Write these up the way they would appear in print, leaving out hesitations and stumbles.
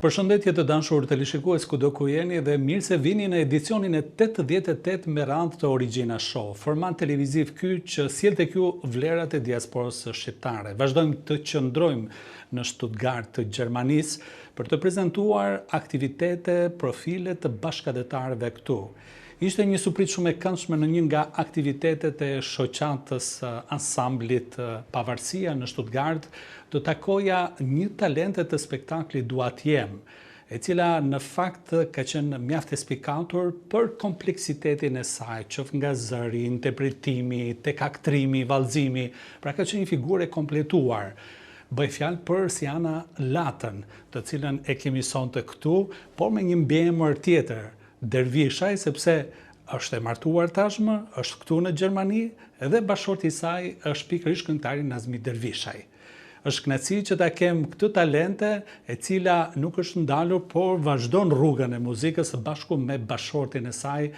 Përshëndetje të dashur teleshikues kudo ku jeni dhe mirë se vini në edicionin e 88 me radhë të Origjina Show, format televiziv ky që sjell tek ju vlerat e diasporës shqiptare. Vazhdojmë të qëndrojmë në Stuttgart të Gjermanisë për të prezantuar aktivitete, profile të bashkëdhetarëve këtu. Ishte një surprizë shumë e këndshme në një nga aktivitetet e shoqatës ansamblit Pavarësia në Stuttgart, të takoja një talente të spektaklit Duat Jem, e cila në fakt ka qenë mjaft e spikatur për kompleksitetin e saj, qoftë nga zëri, interpretimi, tek aktrimi, vallëzimi, pra ka qenë një figurë e kompletuar. Bëj fjalë për Siana Latën, të cilën e kemi sonte këtu, por me një mbiemër tjetër, Dervishaj, sepse është e martuar tashmë, është këtu në Gjermani, edhe bashorti i saj është pikërisht këngëtari Nazmi Dervishaj. Është kënaqësi që ta kem këtë talente, e cila nuk është ndalur, por vazhdon rrugën e muzikës së bashku me bashortin e saj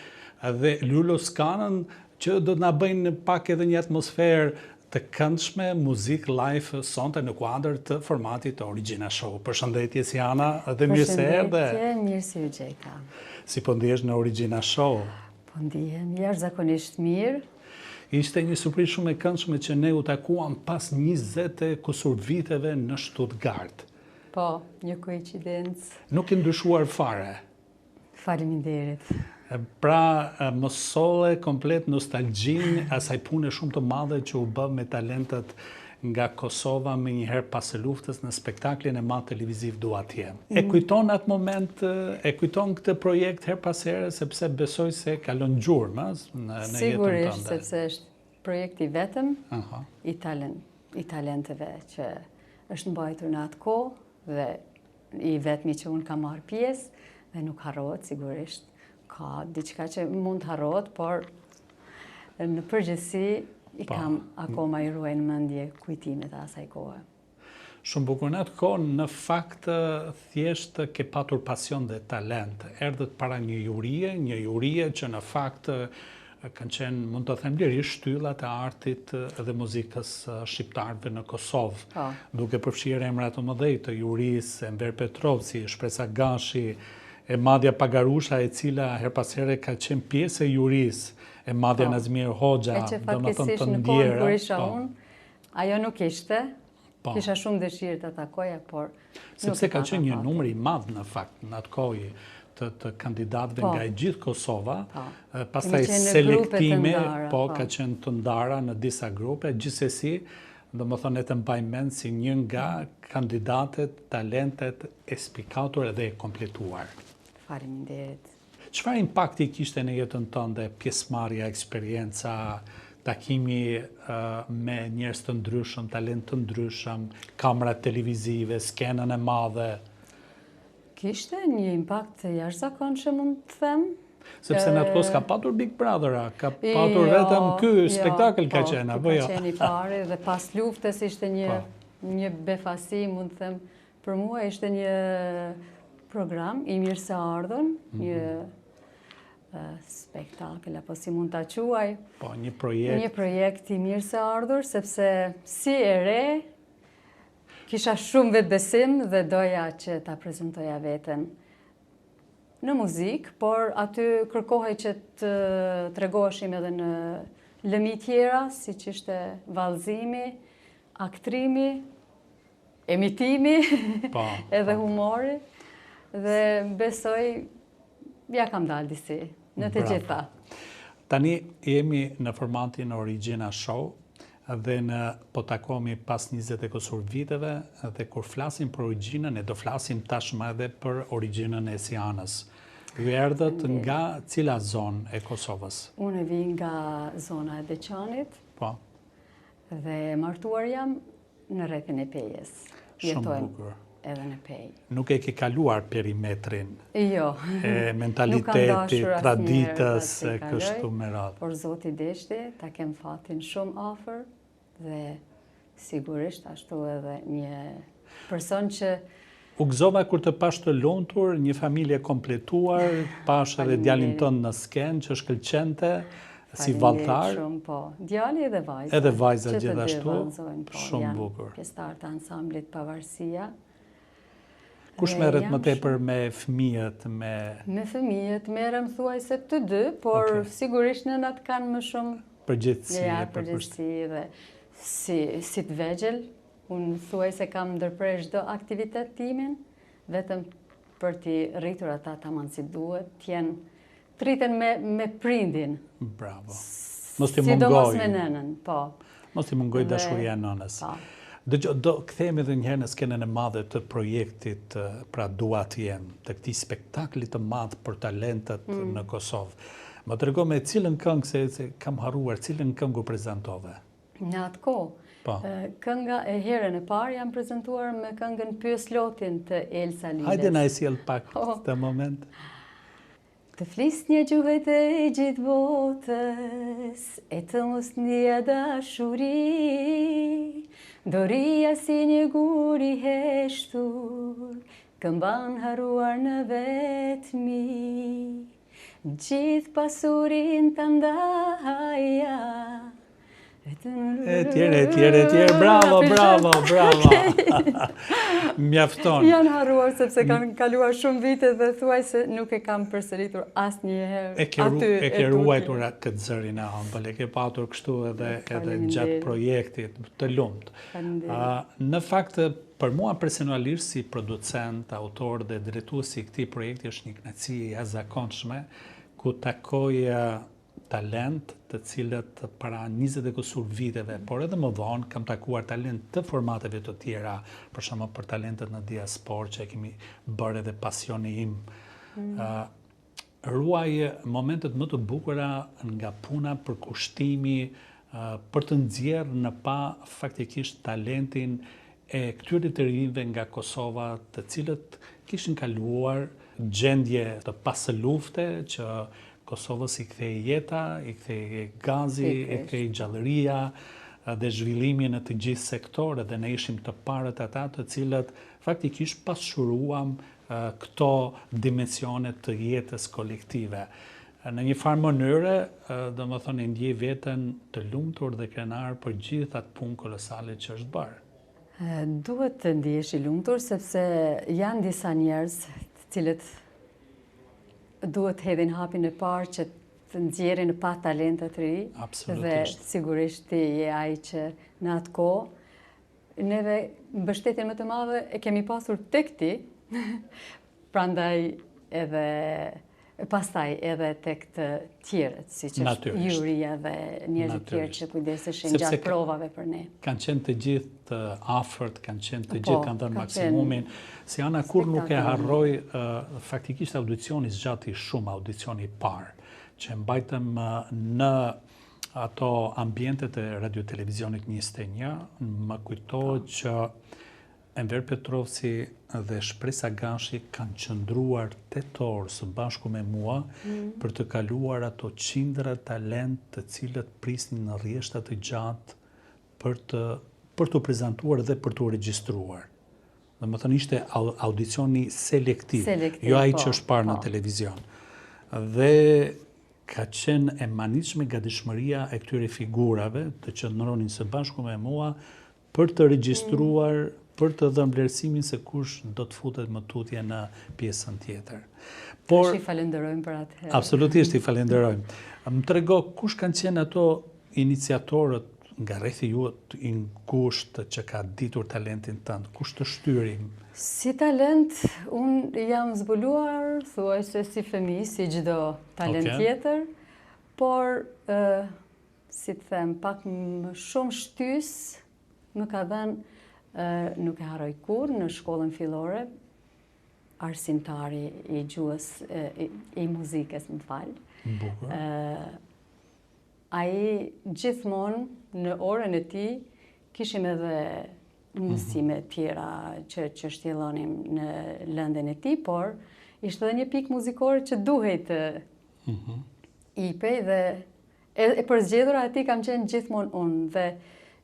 dhe Lulo Skanën, që do të na bëjnë pak edhe një atmosferë të këndshme muzik live sonte në kuadër të formatit të Origjina Show. Përshëndetje Siana dhe mirë se erdhe. Përshëndetje, mirë se u gjeta. Si po ndihesh në Origjina Show? Po ndihem jashtëzakonisht mirë. Ishte një surprizë shumë e këndshme që ne u takuam pas 20 e kusur viteve në Stuttgart. Po, një koincidencë. Nuk e ndryshuar fare. Faleminderit. Pra, më solle komplet nostalgjin asaj pune shumë të madhe që u bë me talentet nga Kosova me njëherë pas së luftës në spektaklin e madh televiziv Duat Jem. E kujton atë moment, e kujton këtë projekt her pas here, sepse besoj se kalon gjurmë në jetën tënde. Sigurisht, sepse është projekti vetëm i talenteve që është mbajtur në atë kohë dhe i vetmi që unë kam marrë pjesë dhe nuk harrohet sigurisht. Ka diçka që mund të harrohet, por në përgjithësi i kam akoma i ruaj në mendje kujtimet e asaj kohe. Shumë bukur në atë kohë, në fakt thjesht ke patur pasion dhe talent. Erdhët para një jurie që në fakt kanë qenë, mund të them lirisht, shtyllat e artit dhe muzikës shqiptarëve në Kosovë, duke përfshirë emrat të mëdhej të jurisë, Enver Petrovci, Shpresa Gashi, e Madja Pagarusha, e cila her pas here ka qenë pjesë e jurisë, e Madja Nazmir Hoxha, e që fatkesish në kohën kur isha unë, ajo nuk ishte, kisha shumë dëshirë të takoja, por sepse ka qenë një numër i madh në fakt në atë kohë të kandidatëve nga e gjithë Kosova, pastaj selektime, ka qenë të ndara në disa grupe, gjithsesi, domethënë e të mbaj mend si një nga kandidatet, talentet e spikatur edhe e kompletuar. Faleminderit. Çfarë impakti kishte në jetën tënde pjesëmarrja, eksperienca, takimi me njerëz të ndryshëm, talent të ndryshëm, kamera televizive, skenën e madhe? Kishte një impakt jashtëzakonshëm, mund të them. Sepse në atë kohë ka patur Big Brother, ka patur vetëm ky spektakël ka qenë, apo jo? Ka qenë i pari dhe pas luftës ishte një befasi, mund të them, për mua ishte një program i mirëseardhur, një spektakël, apo si mund ta quaj. Po, një projekt. Një projekt i mirëseardhur, sepse si e re, kisha shumë vetbesim dhe doja që ta prezantoja veten në muzikë, por aty kërkohej që të tregoheshim edhe në lëmi tjera, si që ishte vallëzimi, aktrimi, emitimi, edhe humori, dhe besoj, ja kam dalë disi, në të gjitha. Tani jemi në formatin Origjina Show, dhe po takohemi pas 20 e kusur viteve, dhe kur flasim për origjinën, ne do flasim tashmë edhe për origjinën e Sianës. Ju erdhët nga cila zonë e Kosovës? Unë vi nga zona e Deçanit, dhe martuar jam në rrethin e Pejës. Shumë bukur. Edhe në Pejë. Nuk e ke kaluar perimetrin jo, e mentalitetit, traditës, kështu me radhë. Por Zoti deshti, ta kem fatin shumë afër dhe sigurisht ashtu edhe një person që u gëzova kur të pash të lumtur, një familje kompletuar, pash edhe djalin tënd në skenë që shkëlqente si valltar. Djali edhe vajza. Edhe vajza gjithashtu. Shumë bukur. Pjesëtar të ansamblit Pavarësia. Kush merret më tepër me fëmijët, Me fëmijët merrem thuajse të dy, por sigurisht nënat kanë më shumë përgjegjësi dhe si të vegjël, unë thuajse kam ndërprer çdo aktivitet timin, vetëm për t'i rritur ata tamam si duhet, të rriten me prindin. Bravo. Mos t'i mungoj. Sidomos me nënën, po. Mos t'i mungoj dashuria nënës. Do kthehemi edhe një herë në skenën e madhe të projektit, pra Dua të jem, të këtij spektakli të madh për talentet në Kosovë. Më trego me cilën këngë, se kam harruar, cilën këngë u prezantove? Në atë kohë, kënga e herën e parë jam prezentuar me këngën Pyes Lotin të Elsa Liles. Hajde na e sjell pak këtë moment. Të flisnje gjuhët e gjithë botës, e të mos një dashuri, doria si një gur i heshtur, këmban haruar në vetmi. Gjithë pasurin të ndaja. Etjere, bravo. Mjafton. Janë harruar sepse kanë kaluar shumë vite dhe thuaj se nuk e kam përsëritur asnjëherë aty. E ke ruajtur këtë zërin e ëmbël, e ke patur kështu edhe gjatë projektit, të lumt. Në fakt, për mua personalisht si producent, autor dhe drejtuesi i këtij projekti është një kënaqësi e jashtëzakonshme ku takoj talent të cilët para 20 e kusur viteve, por edhe më vonë kam takuar talent të formateve të tjera, për shembull për talentet në diasporë që e kemi bërë edhe pasioni im. Ruaj momentet më të bukura nga puna për kushtimi, për të nxjerrë në pa faktikisht talentin e këtyre të rinjve nga Kosova, të cilët kishin kaluar gjendje të pasë lufte që Kosovës i kthej jeta, i kthej gazi, i kthej gjallëria dhe zhvillimi në të gjithë sektorët dhe ne ishim të parët ata të cilët faktikisht pashuruam këto dimensionet të jetës kolektive. Në një farë mënyre, domethënë ndjej veten të lumtur dhe krenar për gjithë atë punë kolosale që është bërë. Duhet të ndihesh i lumtur sepse janë disa njerëz të cilët duhet hedhin hapin e parë që të nxjerrin pa talente të ri. Dhe sigurisht ti je ai që në atë kohë neve mbështetjen më të madhe e kemi pasur tek ti. Prandaj edhe pastaj edhe tek të tjerët, siç është Juria dhe njerëzit tjerë që kujdeseshin gjatë provave për ne. Kanë qenë të gjithë afërt, kanë qenë të gjithë kanë dhënë maksimumin. Si Ana kur nuk e harroj, faktikisht audicioni zgjati shumë, audicioni i parë, që mbajtëm në ato ambientet e radio-televizionit 21, më kujtohet që Enver Petrovci dhe Shpresa Gashi kanë qëndruar 8 orë së bashku me mua për të kaluar ato qindra talent të cilët prisnin në rrjeshta të gjatë për të prezantuar dhe për të regjistruar. Domethënë ishte audicioni selektiv, jo ai që është parë në televizion. Dhe ka qenë e manitshme gatishmëria e këtyre figurave të qëndronin së bashku me mua për të regjistruar, për të dhënë vlerësimin se kush do të futet më tutje në pjesën tjetër. Por i falenderojmë për atë. Absolutisht i falenderojmë. Më trego kush kanë qenë ato iniciatorët nga rrethi juaj i ngushtë që ka ditur talentin tënd, kush të shtyrim? Si talent, unë jam zbuluar, thuajse si fëmijë, si çdo talent tjetër, por si të them, pak më shumë shtys më ka dhënë, nuk e harroj kur, në shkollën fillore, arsimtari i gjuhës i muzikës, më fal. Bukur. Ai gjithmonë në orën e tij kishim edhe mësime tjera që shtjellonim në lëndën e tij, por ishte edhe një pikë muzikore që duhej të ipej dhe e përzgjedhur atij kam qenë gjithmonë unë dhe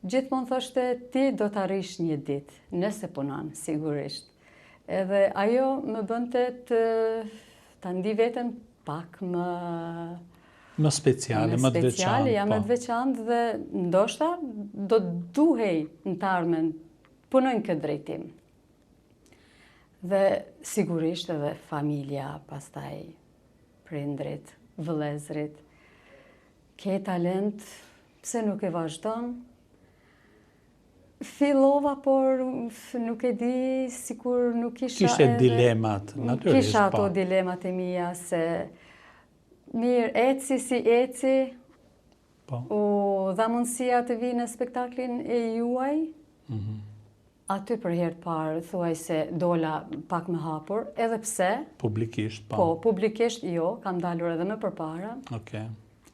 gjithmonë thoshte ti do të arrish një ditë, nëse punon, sigurisht. Edhe ajo më bënte të ndi veten pak më speciale, më të veçantë. Jam më të veçantë dhe ndoshta do duhej në të ardhmen punojnë këtë drejtim. Dhe sigurisht edhe familja, pastaj prindrit, vëllezrit. Ke talent, pse nuk e vazhdon? Fillova, por nuk e di, sikur nuk kisha Kishe dilemat, natyrisht. Kisha ato dilemat e mia se mirë, eci si eci, u dha mundësia të vi në spektaklin e juaj. Aty për herë të parë thuaj se dola pak më hapur, edhe pse. Publikisht, po. Po, publikisht jo, kam dalur edhe më përpara. Okej.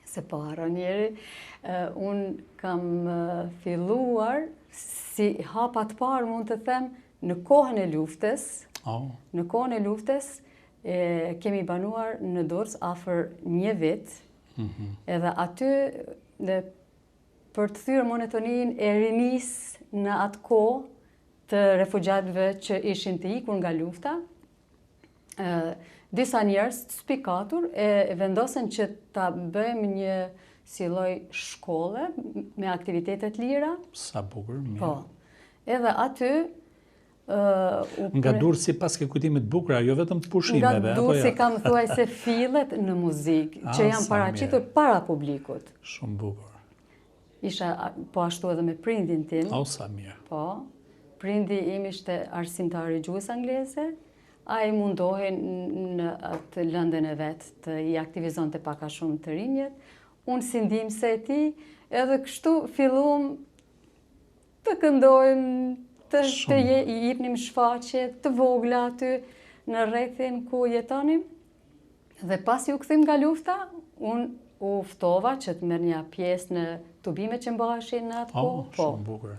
Se po harron njeri, unë kam filluar si hapat parë mund të them në kohën e luftës. Në kohën e luftës kemi banuar në Durrës afër 1 vit. Edhe aty për të thyrë monetoninë e rinis në atë kohë të refugjatëve që ishin të ikur nga lufta, disa njerëz të spikatur e vendosen që ta bëjmë një si lloj shkolle me aktivitetet lira. Sa bukur, mirë. Po. Edhe aty nga Durrësi pas ke kujtime të bukura, jo vetëm të pushimeve. Nga Durrësi kam thuaj se fillet në muzikë, që janë paraqitur para publikut. Shumë bukur. Isha po ashtu edhe me prindin tim. Sa mirë. Po. Prindi im ishte arsimtari gjuhës angleze. Ai mundohej në atë lëndën e vet të i aktivizonte pak a shumë të rinjët. Unë si ndihmëse e tij, edhe kështu filluam të këndojmë, të i jepnim shfaqje të vogla aty në rrethin ku jetonim. Dhe pasi u kthym nga lufta, unë u ftova që të merrnja pjesë në tubimet që mbaheshin në atë kohë. Shumë bukur.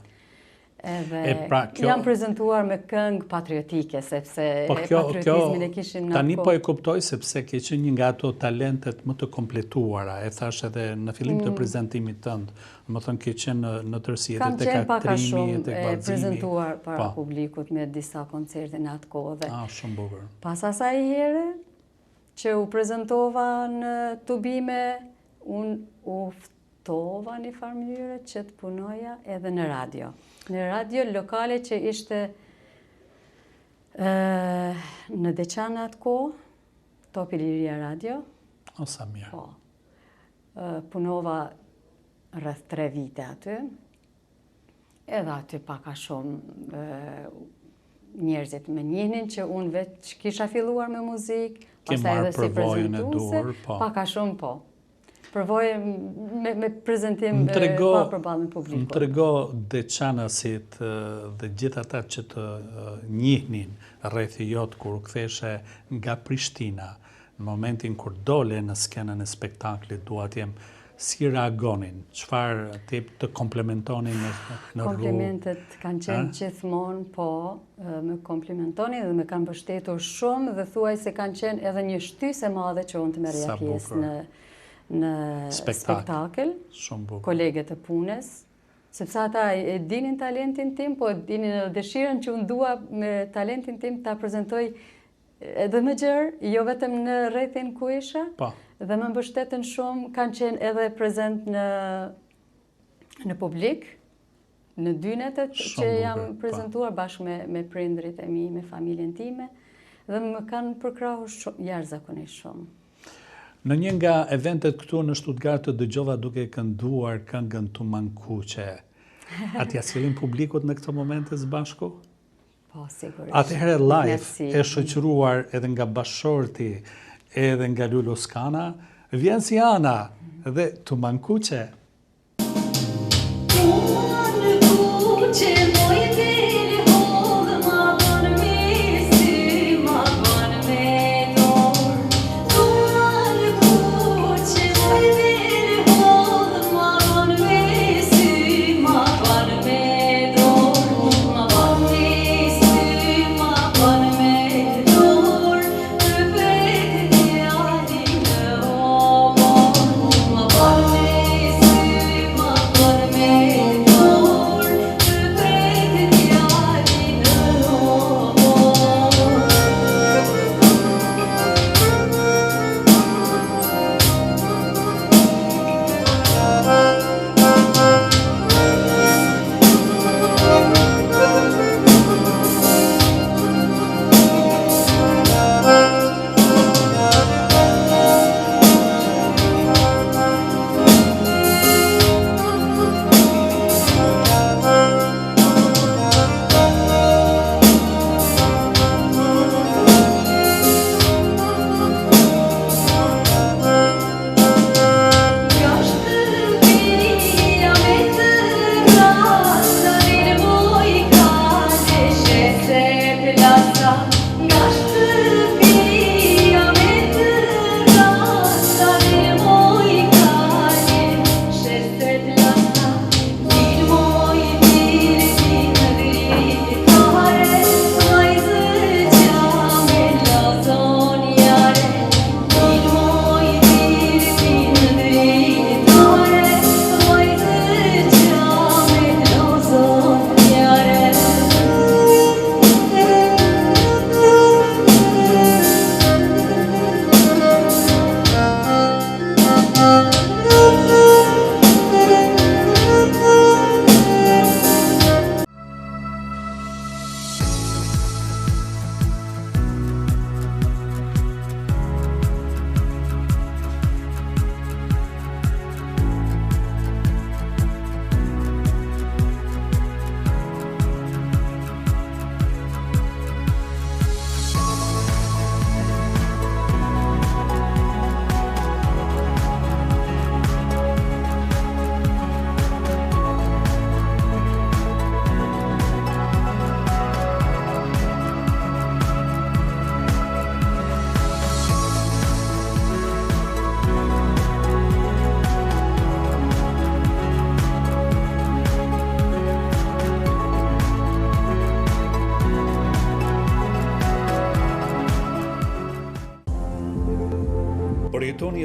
Edhe jam prezentuar me këngë patriotike, sepse patriotizmin e kishim në tani po e kuptoj sepse ke qenë një nga ato talentet më të kompletuara, e thash edhe në fillim të prezantimit tënd, më thënë ke qenë në tërësi edhe tek aktrimi, tek vallëzimi. Kam qenë pak a shumë prezentuar para publikut me disa koncerte në atë kohë. Shumë bukur. Pas asaj here që u prezentova në tubime, unë u ftova në farë mënyrë që të punoja edhe në radio. Në radio lokale që ishte në Deçana atë kohë, Top Iliria Radio. Sa mirë. Po. Punova rreth 3 vite aty. Edhe aty pak a shumë njerëzit më njihnin që unë veç kisha filluar me muzikë, pastaj edhe si prezantuese, pak a shumë po. Përvojë me prezentim pa përballë me publikun. Më trego Deçanasit dhe gjithë ata që të njihnin rreth jot kur u ktheshe nga Prishtina, në momentin kur dole në skenën e spektaklit, dua të jem, si reagonin? Çfarë tip të komplementonin në rrugë? Komplimentet kanë qenë gjithmonë, po, më komplimentonin dhe më kanë mbështetur shumë dhe thuaj se kanë qenë edhe një shtysë e madhe që unë të merrja pjesë në spektakël, kolegët e punës, sepse ata e dinin talentin tim, po e dinin edhe dëshirën që unë dua me talentin tim ta prezantoj edhe më gjerë, jo vetëm në rrethin ku isha, dhe më mbështetën shumë, kanë qenë edhe prezent në publik, në dynetet që jam prezentuar bashkë me prindrit e mi, me familjen time, dhe më kanë përkrahur jashtëzakonisht shumë. Në një nga eventet këtu në Stuttgart të dëgjova duke kënduar këngën Tumankuqe. A t'ja sjellin publikut në këto momente së bashku? Po, sigurisht. Atëherë live e shoqëruar edhe nga bashorti, edhe nga Lulu Skana, vjen si Ana dhe Tumankuqe.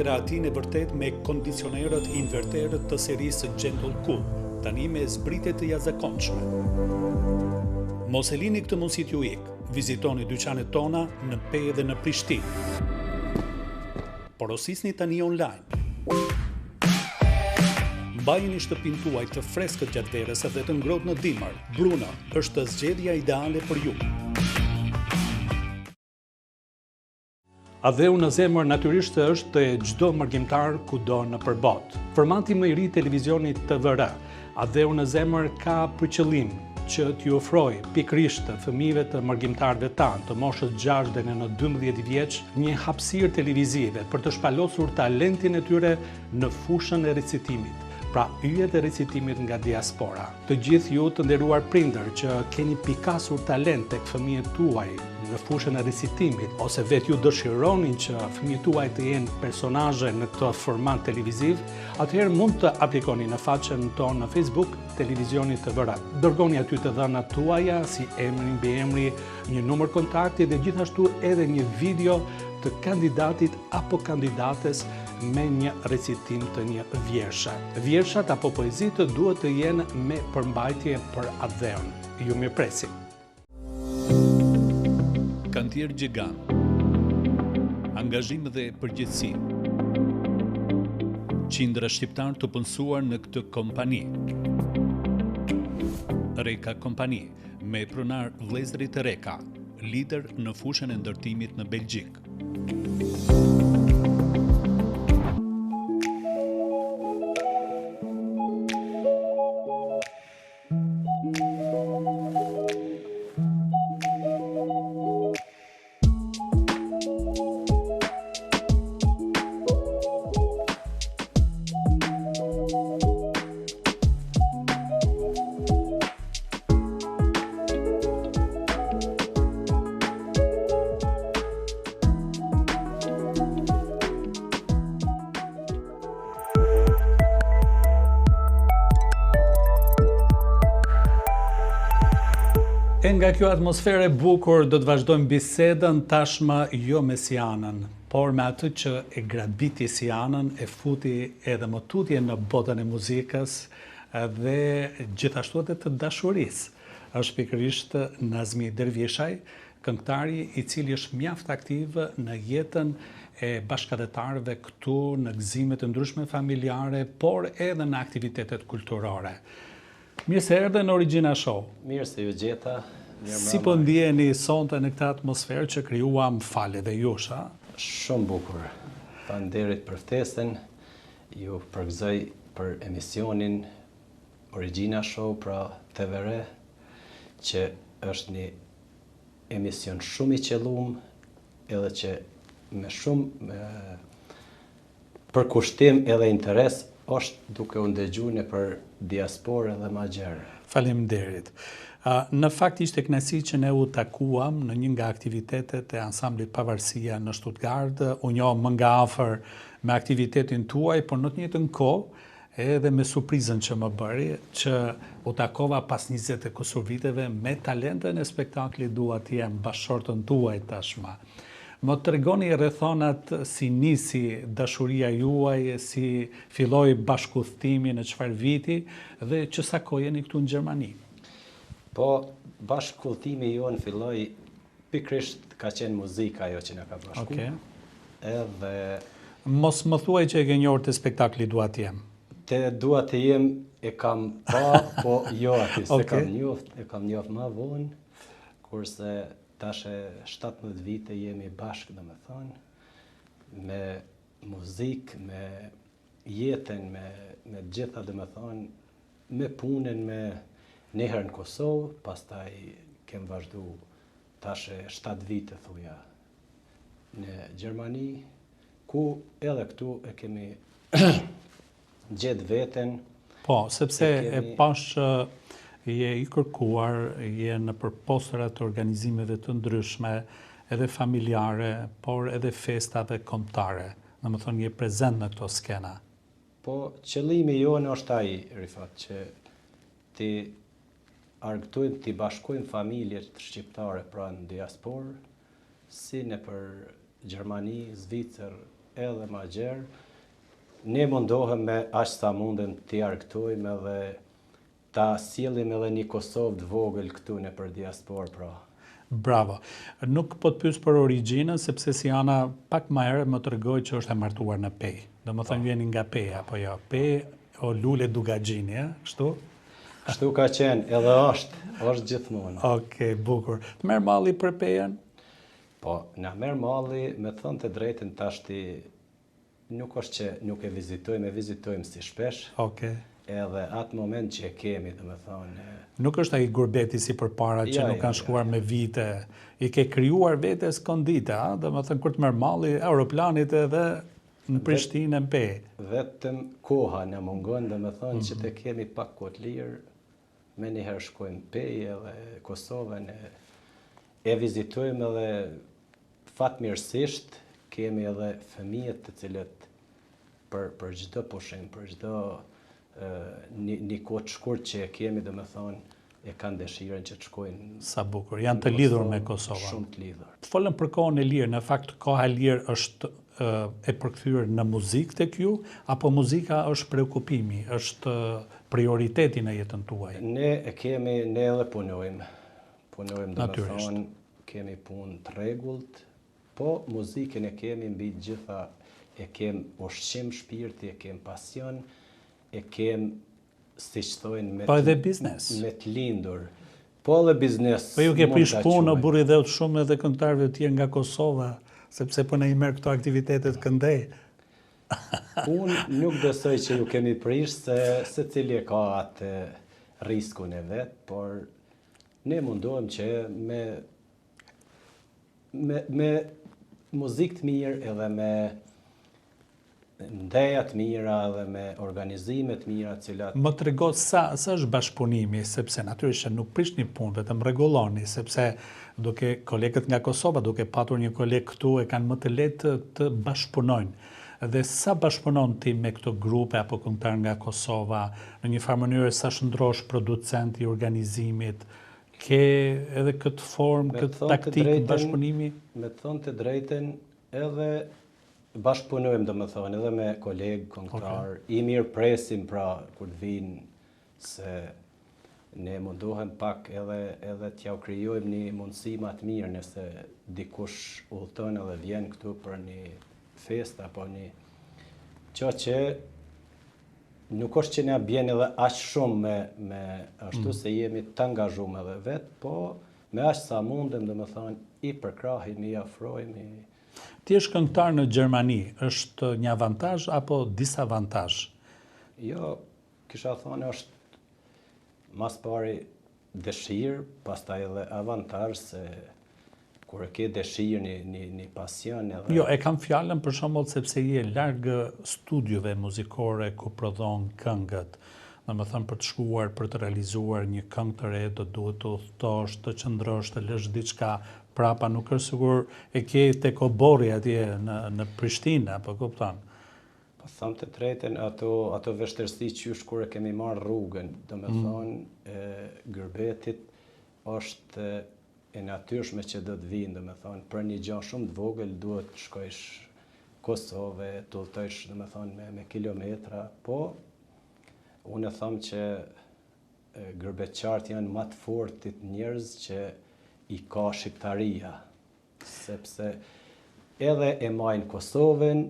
karriera atin e vërtet me kondicionerët inverterët të serisë Gentle Cool, tani me zbritet të jashtëzakonshme. Mos e lini këtë mundësi t'ju ikë, vizitoni dyqanet tona në Pejë dhe në Prishtinë. Porosisni tani online. Mbajini shtëpinë tuaj të freskët gjatë verës dhe të ngrohtë në dimër. Bruno është zgjedhja ideale për ju. Adheu në zemër natyrisht është të çdo margjimtar kudo nëpër botë. Formati më i ri i televizionit TVR, Adheu në zemër ka për qëllim që t'ju ofroj pikërisht fëmijëve të margjimtarëve tanë të moshës 6 dhe në 12 vjeç një hapësirë televizive për të shpalosur talentin e tyre në fushën e recitimit. Pra yjet e recitimit nga diaspora. Të gjithë ju të nderuar prindër që keni pikasur talent tek fëmijët tuaj në fushën e recitimit, ose vetë ju dëshironin që fëmijët tuaj të jenë personazhe në këtë format televiziv, atëherë mund të aplikoni në faqen tonë në Facebook Televizioni TVR. Dërgoni aty të dhënat tuaja si emri, mbiemri, një numër kontakti dhe gjithashtu edhe një video të kandidatit apo kandidates me një recitim të një vjershe. Vjershat apo poezitë duhet të jenë me përmbajtje për Adheun. Ju mirëpresim. Kantier gjigant. Angazhim dhe përgjegjësi. Qindra shqiptar të punësuar në këtë kompani. Reka Kompani, me pronar vëllezërit e Reka, lider në fushën e ndërtimit në Belgjik. E nga kjo atmosfere bukur do të vazhdojmë bisedën tashmë jo me Sianën, por me atë që e grabiti Sianën, e futi edhe më tutje në botën e muzikës dhe gjithashtu edhe të dashurisë. Është pikërisht Nazmi Dervishaj, këngëtari i cili është mjaft aktiv në jetën e bashkëdhetarëve këtu në gëzime të ndryshme familjare, por edhe në aktivitetet kulturore. Mirë se erdhe në Origjina Show. Mirë se ju gjeta. Si po ndjeni sonte në këtë atmosferë që krijuam fale dhe jush, a? Shumë bukur. Faleminderit për ftesën. Ju përgëzoj për emisionin Origjina Show pra TVR, që është një emision shumë i qelluar, edhe që me shumë përkushtim edhe interes është duke u ndëgjuar për diasporë dhe ma gjerë. Faleminderit. Në fakt ishte kënaqësi që ne u takuam në një nga aktivitetet e ansamblit Pavarësia në Stuttgart. U njoh më nga afër me aktivitetin tuaj, por në të njëjtën kohë edhe me surprizën që më bëri, që u takova pas 20 e kusur viteve me talentën e spektaklit Dua të jem, bashkëshortën tuaj tashmë. Më tregoni rrethonat si nisi dashuria juaj, si filloi bashkëudhëtimi në çfarë viti dhe që sa kohë jeni këtu në Gjermani. Po, bashkëudhëtimi jonë filloi pikërisht ka qenë muzika ajo që na ka bashkuar. Okej. Edhe Mos më thuaj që e ke njohur te spektakli Dua të jem. te Dua të jem e kam pa, po jo aty, se Okej. e kam njoft më vonë, kurse tash e 17 vite jemi bashkë, domethënë, me muzikë, me jetën, me gjitha, domethënë, me punën, me njëherë në Kosovë, pastaj kem vazhdu tash e 7 vite thuja në Gjermani, ku edhe këtu e kemi gjetë veten. Po, sepse e pash je i kërkuar, je në përposterat të organizimeve të ndryshme, edhe familjare, por edhe festave kombëtare. Domethënë je prezent në këto skena. Po, qëllimi jonë është ai, Rifat, që ti argëtojmë, ti bashkojmë familjet shqiptare pra në diasporë, si në për Gjermani, Zvicër, edhe ma gjerë, ne mundohem me aq sa mundem t'i argëtojmë edhe ta sjellim edhe një Kosovë të vogël këtu në për diasporë, pra. Bravo. Nuk po të pyes për origjinën, sepse si Ana pak më herët më tregoi që është e martuar në Pej. Domethënë vjen nga Peja, apo jo? Pej o Lule Dugaxhini, kështu? Kështu ka qenë, edhe është gjithmonë. Okej, bukur. Të merr malli për Pejën? Po, na merr malli, me thënë të drejtën tashti nuk është që nuk e vizitojmë si shpesh. Okej. Edhe atë moment që e kemi, domethënë, Nuk është ai gurbeti si përpara që nuk kanë shkuar me vite. I ke krijuar vetes kondite, a? Domethënë kur të merr malli aeroplanit edhe në Prishtinë në Pej. vetëm koha në mungon, domethënë që të kemi pak kohë të lirë, me njëherë shkojmë Pej edhe Kosovën, e vizitojmë edhe fatmirësisht kemi edhe fëmijët të cilët për çdo pushim, për çdo një kohë të shkurt që e kemi, domethënë, e kanë dëshirën që të shkojnë. Sa bukur, janë të lidhur me Kosovën. Shumë të lidhur. Të folëm për kohën e lirë, në fakt koha e lirë është e përkthyer në muzikë tek ju, apo muzika është preokupimi, është prioriteti në jetën tuaj? Ne edhe punojmë. Natyrisht. Domethënë, kemi punë të rregullt, po muzikën e kemi mbi të gjitha, e kem ushqim shpirti, e kem pasion, e kem, si që thojnë, Po edhe biznes. me të lindur. Po edhe biznes. Po ju ke mund prish ta punë në quajmë. burri dhe shumë edhe këngëtarëve të tjerë nga Kosova, sepse po na i merr këto aktivitetet këndej. Unë nuk besoj që ju kemi prish, se secili e ka atë riskun e vet, por ne mundohem që me muzikë të mirë edhe me ndeja të mira dhe me organizime të mira cilat... Më trego sa është bashkëpunimi, sepse natyrisht nuk prishni punë, vetëm rregulloni, sepse duke kolegët nga Kosova, duke patur një koleg këtu, e kanë më të lehtë të bashkëpunojnë. Dhe sa bashkëpunon ti me këto grupe apo këngëtar nga Kosova, në një farë mënyrë sa shndrosh producent i organizimit, ke edhe këtë formë, këtë taktikë bashkëpunimi? Me të thonë të drejten, edhe bashkëpunojmë, domethënë, edhe me kolegë, këngëtar, i mirë presim pra kur të vinë, se ne mundohem pak edhe t'ja u krijojmë një mundësi më të mirë, nëse dikush udhëton edhe vjen këtu për një fest apo një që nuk është që ne bjen edhe aq shumë me ashtu se jemi të angazhuar edhe vet, po me aq sa mundem, domethënë, i përkrahim, i afrojmë. Ti je këngëtar në Gjermani, është një avantazh apo disavantazh? Jo, kisha thonë është mas pari dëshirë, pastaj edhe avantazh, se kur e ke dëshirë një pasion edhe... Jo, e kam fjalën për shembull sepse je larg studiove muzikore ku prodhon këngët. Domethënë për të shkuar, për të realizuar një këngë të re, do duhet të udhëtosh, të qëndrosh, të lësh diçka prapa, nuk është sigur e ke tek oborri atje në Prishtinë, apo kupton? Po them të drejtën, ato vështirësi që kur e kemi marrë rrugën, domethënë gërbetit është e natyrshme që do të vinë, domethënë, për një gjë shumë të vogël duhet të shkojsh Kosovë, të udhëtosh, domethënë, me kilometra, po unë e them që gërbetçarët janë më të fortit njerëz që i ka shqiptaria, sepse edhe e majnë Kosovën,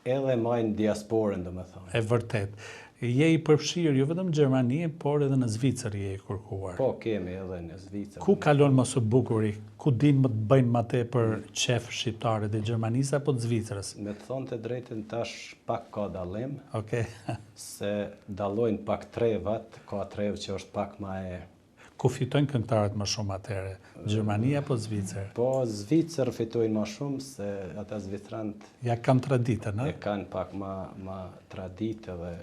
edhe majnë diasporën, domethënë. E vërtet. Je i përfshirë jo vetëm në Gjermani, por edhe në Zvicër je i kërkuar. Po, kemi edhe në Zvicër. Ku kalon më së bukuri? Ku din më të bëjnë më tepër qef shqiptare të Gjermanisë apo të Zvicrës? Me të thonë të drejtën tash pak ka dallim, Okej. se dallojnë pak trevat, ka trevë që është pak ma e... Ku fitojnë këngëtarët më shumë atëherë? Gjermani apo Zvicër? Po, Zvicër fitojnë ma shumë, se ata zvicrant Ja kanë traditën, e kanë pak ma traditë dhe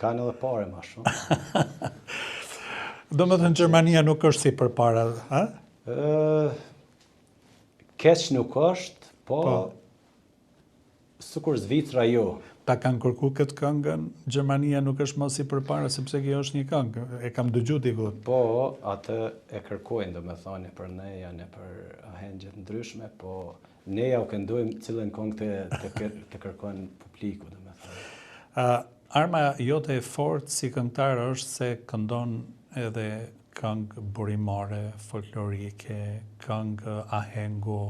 kanë edhe pare ma shumë. Do më thënë Gjermania nuk është si përpara, ha? Keq nuk është, po sikur Zvicra jo. Ta kanë kërku këtë këngën, Gjermania nuk është më si përpara, sepse kjo është një këngë, e kam dëgju diku. Po, atë e kërkojnë, do me thoni, për neja, ne për ahengjet ndryshme, po Ne ja u këndojmë cilën këngë të kërkon publiku, domethënë. Arma jote e fortë si këngëtar është se këndon edhe këngë burimore, folklorike, këngë ahengu,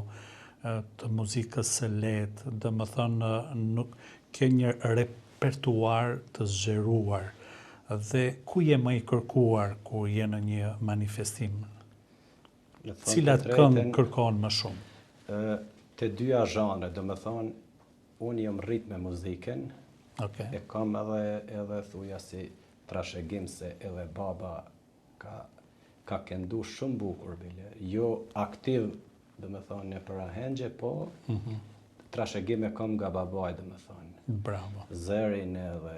të muzikës së lehtë, domethënë nuk ke një repertuar të zgjeruar. Dhe ku je më i kërkuar ku je në një manifestim? Cilat këngë kërkon më shumë? Të dyja zhanre, domethënë, unë jam rrit me muzikën, e kam edhe thuja si trashëgim se edhe baba ka këndu shumë bukur bile. Jo aktiv, domethënë, në për ahengje, po trashëgim e kam nga babaj, domethënë. Bravo. Zërin edhe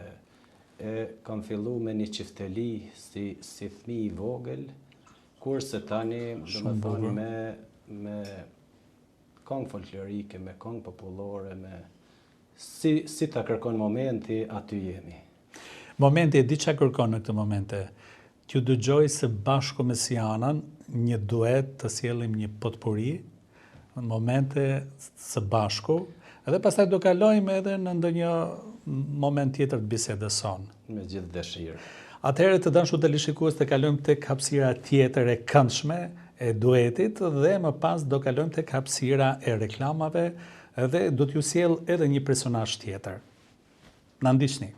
kam fillu me një qifteli si fëmijë i vogël, kurse tani, domethënë, me këngë folklorike, me këngë popullore, si ta kërkon momenti, aty jemi. Momenti, di çka kërkon në këtë momente? T'ju dëgjoj së bashku me Sianën, një duet të sjellim një potpuri, në momente së bashku, edhe pastaj do kalojmë edhe në ndonjë moment tjetër të bisedës sonë. Me gjithë dëshirë. Atëherë të dashur televizionistët të kalojmë tek hapësira tjetër e këndshme e duetit dhe më pas do kalojmë tek hapësira e reklamave dhe do t'ju sjell edhe një personazh tjetër. Na ndiqni.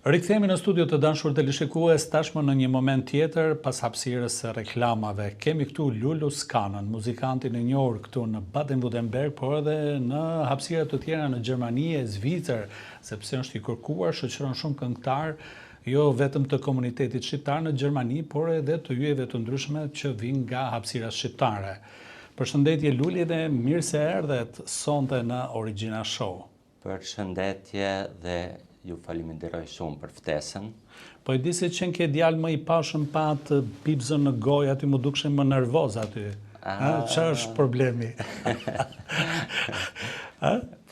Rikthehemi në studio të dashur televizionist, tashmë në një moment tjetër pas hapësirës së reklamave. Kemi këtu Lulu Skanën, muzikantin e njohur këtu në Baden-Württemberg, por edhe në hapësira të tjera në Gjermani e Zvicër, sepse është i kërkuar, shoqëron shumë këngëtar, jo vetëm të komunitetit shqiptar në Gjermani, por edhe të yjeve të ndryshme që vijnë nga hapësira shqiptare. Përshëndetje Luli dhe mirë se erdhet sonte në Origjina Show. Përshëndetje dhe ju faleminderoj shumë për ftesën. Po e di se qenë ke djalë më i pashëm pa të pipzën në gojë, aty më dukshe më nervoz aty. Që është problemi?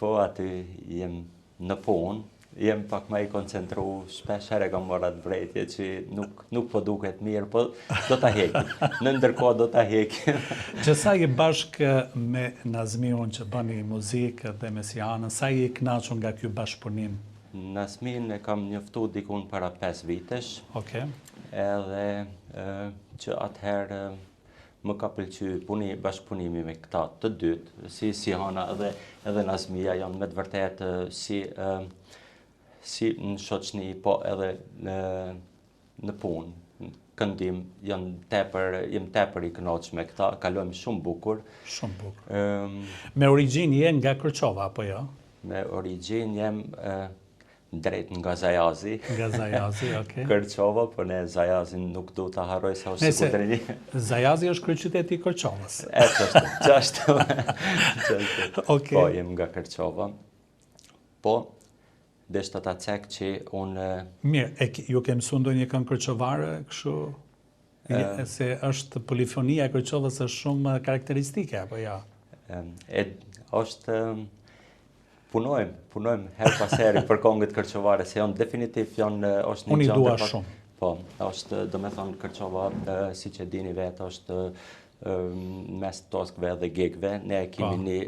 Po aty jem në punë, jem pak më i koncentru, shpesh herë kam marrë vrejtje që nuk po duket mirë, po do ta hekim. Në ndërkohë do ta hekim. Që sa je bashkë me Nazmiun që bëni muzikë dhe me Sianën, sa je i kënaqur nga ky bashkëpunim? Nazmin e kam njoftu dikun para 5 vitesh. Okej. Edhe që atëherë më ka pëlqyer bashkëpunimi me këta të dytë, si Siana edhe Nazmia janë me të vërtetë si në shoqni, po edhe në punë, këndim, jem tepër i kënaqur me këta, kalojmë shumë bukur. Shumë bukur. Me origjinë je nga Kërçova apo jo? Me origjinë jem drejt nga Zajazi. Nga Zajazi, okay. Kërçova, po ne Zajazin nuk do ta harroj sa është Nëse Kudreni. Zajazi është kryeqyteti i Kërçovës. Qashtu. Okej. Po, jem nga Kërçova. Po, deshta ta cek që unë... Mirë, ju ke mësuar ndonjë këngë kërçovare, kështu? Se është polifonia e Kërçovës është shumë karakteristike, apo ja? Është... Punojmë her pas heri për këngët kërçovare, se janë definitiv është një Unë i gjë. dua shumë. Po, është, do me thonë, Kërçova, si që dini vetë, është mes toskëve dhe gegve, ne kemi një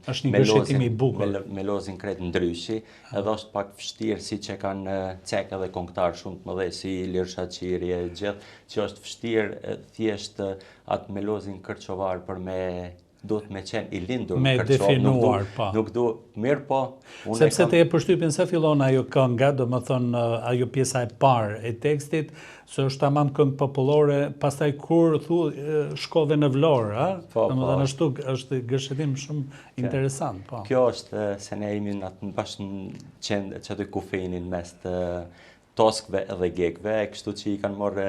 është një gërshetim i bukur. melozin kret ndryshi, edhe është pak vështirë si që kanë cek edhe këngëtarë shumë të mëdhej, si Ilir Shaqiri e gjithë, që është vështirë thjesht atë melozin kërçovar për me duhet me qenë i lindur me definuar, po. Nuk du, mirë po. Sepse te e përshtypjen se fillon ajo kënga, do më thonë ajo pjesa e parë e tekstit, se është tamam këngë popullore, pastaj kur shkove në Vlorë, do më thonë është gërshetim shumë interesant, po. Kjo është se ne jemi në bashkë qenë që të kufinin mes të toskëve edhe gegve, e kështu që i kanë morë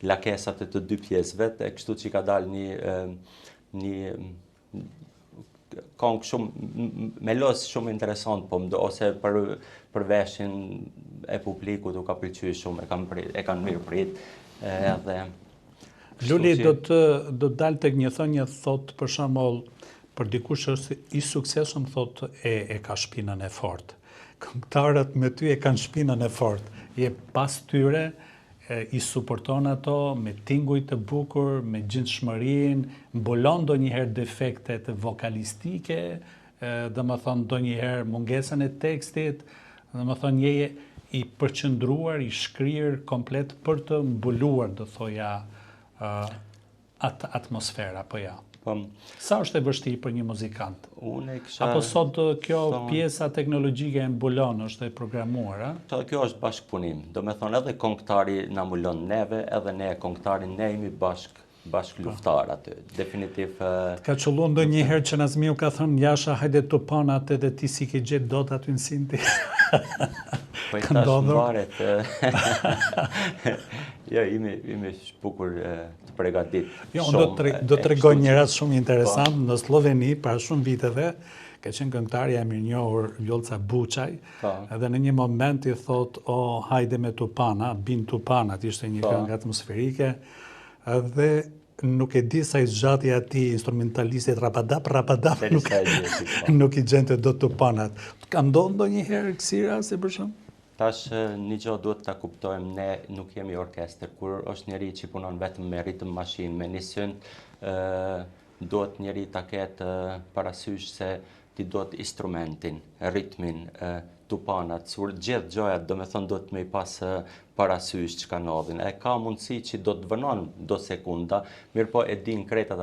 lakesat e të dy pjesëve, e kështu që i ka dalë një këngë shumë, melos shumë interesant, po ose për veshin e publikut u ka pëlqyer shumë, e kanë mirë prit, edhe... Luli, do të dalë tek një thënie, thot për shembull, për dikush është i suksesshëm, thot e ka shpinën e fortë. Këngëtarët me ty e kanë shpinën e fortë, je pas tyre, i suporton ato me tinguj të bukur, me gjendshmërinë, mbulon ndonjëherë defektet vokalistike, dhe më thonë ndonjëherë mungesën e tekstit, dhe më thonë je i përqendruar, i shkrirë komplet për të mbuluar, do thoja, atë atmosfera, po ja. Sa është e vështirë për një muzikant? Apo sot kjo pjesa teknologjike e mbulon, është e programuar, a? Kjo është bashkëpunim. Do me thonë edhe këngëtari na mbulon neve, edhe ne këngëtarin ne jemi bashkë luftar aty. Definitiv... Ka qullu ndonjëherë që Nazmiu ka thënë, Jasha, hajde të panat edhe ti si ke gjetë dot aty në Sinti. Po i tash mbaret... Jo, imi shpukur të pregadit. Jo, unë do të regoj një rast shumë interesant në Sloveni, para shumë viteve, ka qenë këngëtarja e mirënjohur Vjolca Buçaj, edhe në një moment i thot, hajde me Tupana, bin Tupanat, ishte një këngë atmosferike, edhe nuk e di sa i zgjati ati instrumentalistit rapadap, nuk i gjente do Tupanat. Ka ndodhur ndonjëherë kësira, se për shumë? Tash një gjë duhet ta kuptojmë, ne nuk jemi orkester, kur është njeri që punon vetëm me ritëm mashinë, me një synt, duhet njeri ta ketë parasysh se ti duhet instrumentin, ritmin, tupanat, sur gjithë gjojat, do me thonë duhet me i pas parasysh që ka nodhin. E ka mundësi që do të vënon do sekunda, mirë po e din kretat,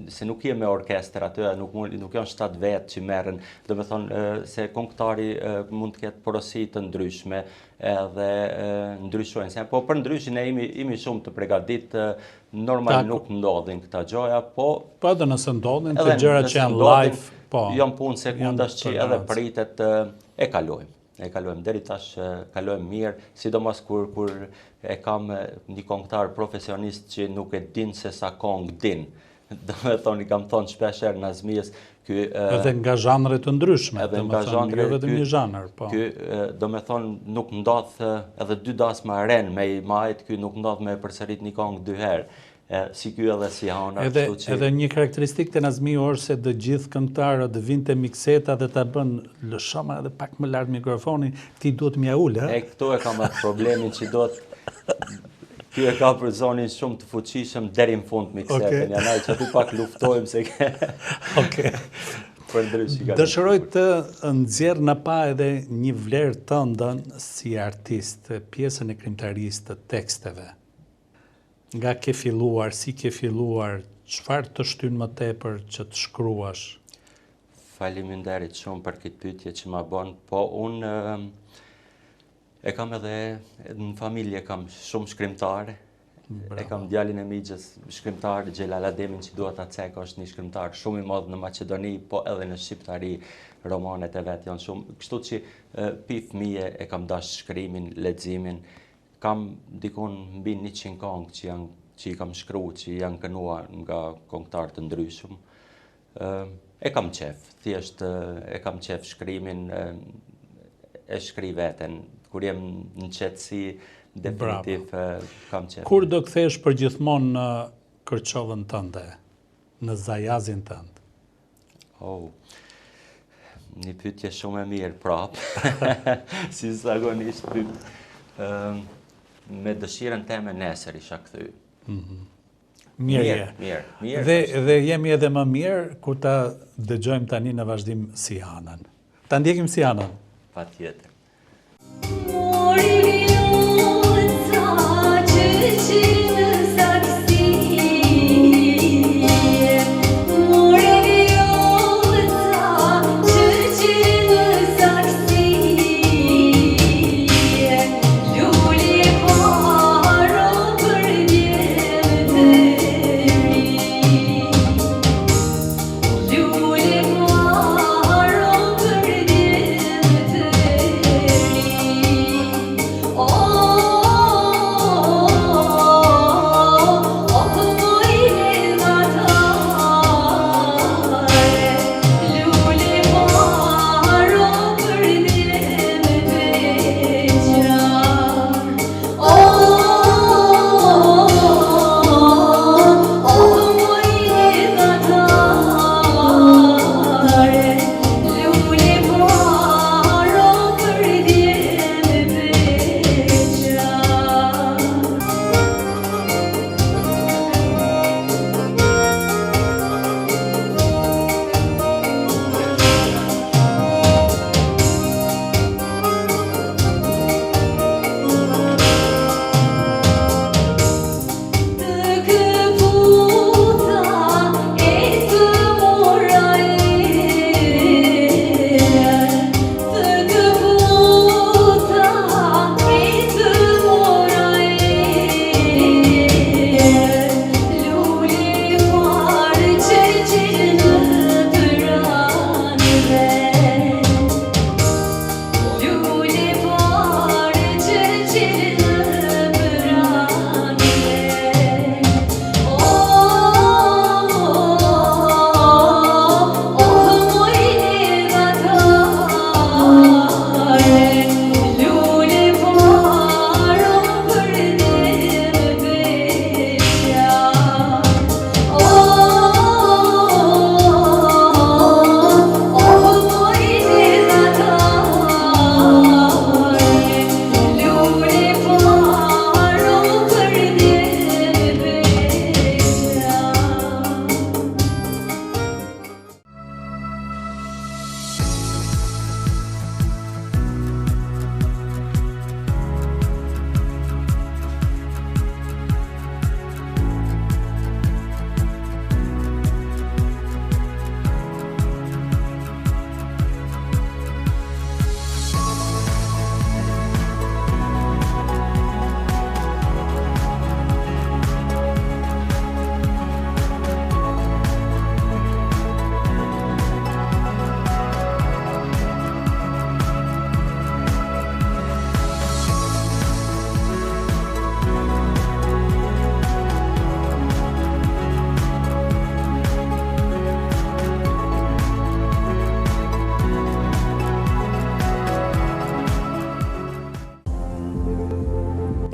se nuk je me orkester aty, nuk janë 7 vetë që merren, do me thonë se këngëtari mund të ketë porosi të ndryshme, edhe ndryshojnë. Po për ndryshin e imi shumë të pregadit, normal nuk ndodhin këta gjoja, po... Po edhe nëse ndodhin të gjërat që janë live, po... Janë punë sekundash që edhe pritet e kalojmë. Deri tash kalojmë mirë, sidomos kur e kam një këngëtar profesionist që nuk e din se sa këngë din. Do me thonë, i kam thonë shpesher Nazmijes, edhe nga zhanre të ndryshme, do me thonë, jo vetëm një zhanër, po. Do me thonë, nuk ndodh edhe 2 dasma ren me i majt, nuk ndodh me përsërit një këngë 2 herë. Si kjo edhe si hana. Edhe një karakteristik të Nazmiu është se dhe gjithë këngëtarët dhe vinë të mikseta dhe të bën lëshoma edhe pak më lartë mikrofonin, ti duhet mja ullë, e? Këto e kam atë problemin që duhet... Kjo e ka për zonin shumë të fuqishëm deri në fund miksetën, janaj që aty pak luftojmë se ke... Dëshiroj të nxjerr në pa edhe një vlerë tëndën si artist, pjesën e krimtarisë të teksteve. Nga ke filluar, si ke filluar, çfarë të shtyn më tepër që të shkruash? Faleminderit shumë për këtë pyetje që ma bën, po unë e kam edhe në familje kam shumë shkrimtare, E kam djalin e migjës, shkrimtar, Xhelal Ademin, që dua ta cek, është një shkrimtar shumë i madh në Maqedoni, po edhe në shqiptari, romanet e vet janë shumë. Kështu që pi fëmije e kam dash shkrimin, leximin. Kam dikon mbi 100 këngë që i kam shkruar, që janë kënuar nga këngëtar të ndryshëm. E kam qef, thjesht e kam qef shkrimin, e shkri veten. Kur jem në qetësi, definitiv kam qef. Kur do kthesh përgjithmonë në kërçovën tënde, në zajazin tënd? Një pyetje shumë e mirë prapë, si zakonisht pyet. Me dëshirën teme nesër isha kthy. Mirë. Dhe jemi edhe më mirë kur ta dëgjojmë tani në vazhdim Sianën. Ta ndjekim Sianën. Patjetër.